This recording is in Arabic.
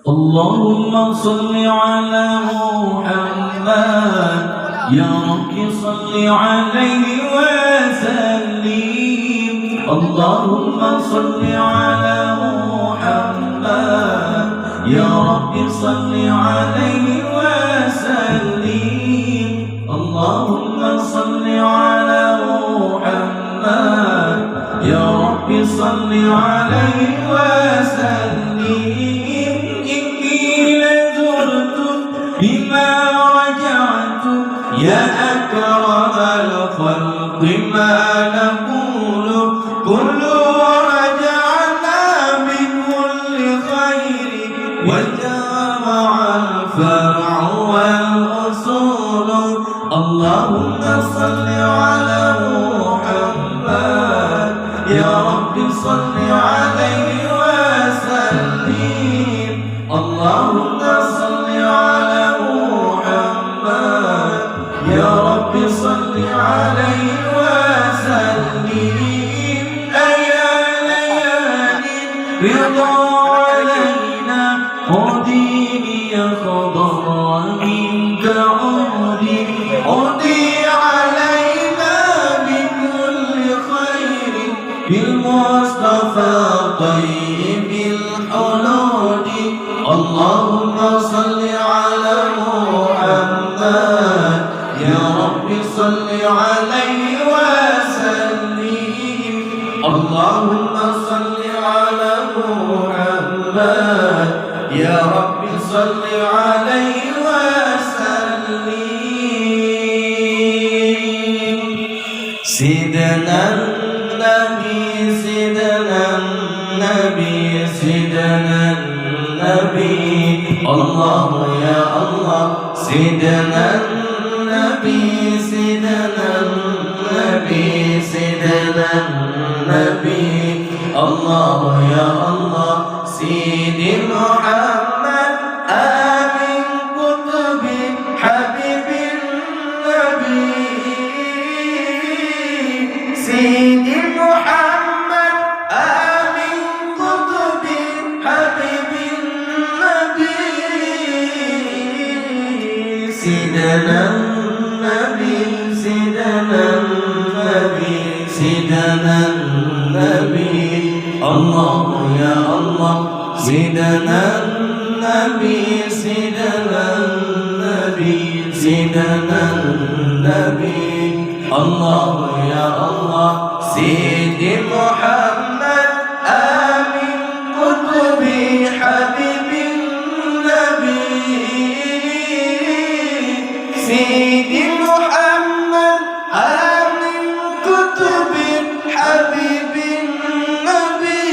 اللهم صل على محمد يا رب صل عليه وسلم. اللهم صل على محمد يا رب صل عليه وسلم. اللهم صل على محمد يا رب صل عليه وسلم. بما رجعت يا أكرم الخلق ما نقول كل رجعنا بكل خير وجمع الفرع والأصول. اللهم صل على محمد يا رب صل عليه وسلم. اللهم صل على محمد يا رب صل عليه وسلم. أيا ليالي رضا علينا خذيني خضرا منك عودي علينا بكل خير بالمصطفى طيب الحلول. اللهم صل على محمد يا رب صل عليه وسلم. اللهم صل على محمد يا رب صل عليه وسلم. سيدنا النبي سيدنا النبي سيدنا النبي. الله يا الله سيدنا النبي سيدنا النبي سيدنا النبي. الله يا الله سيدي محمد آمين قطب حبيب النبي. سيدي محمد آمين قطب حبيب سيدنا النبي سيدنا النبي سيدنا النبي. الله يا الله سيدنا النبي سيدنا النبي سيدنا النبي. الله يا الله سيدي محمد آمين قطب حبيب النبي. سيدي محمد آمين كتب حبيب النبي.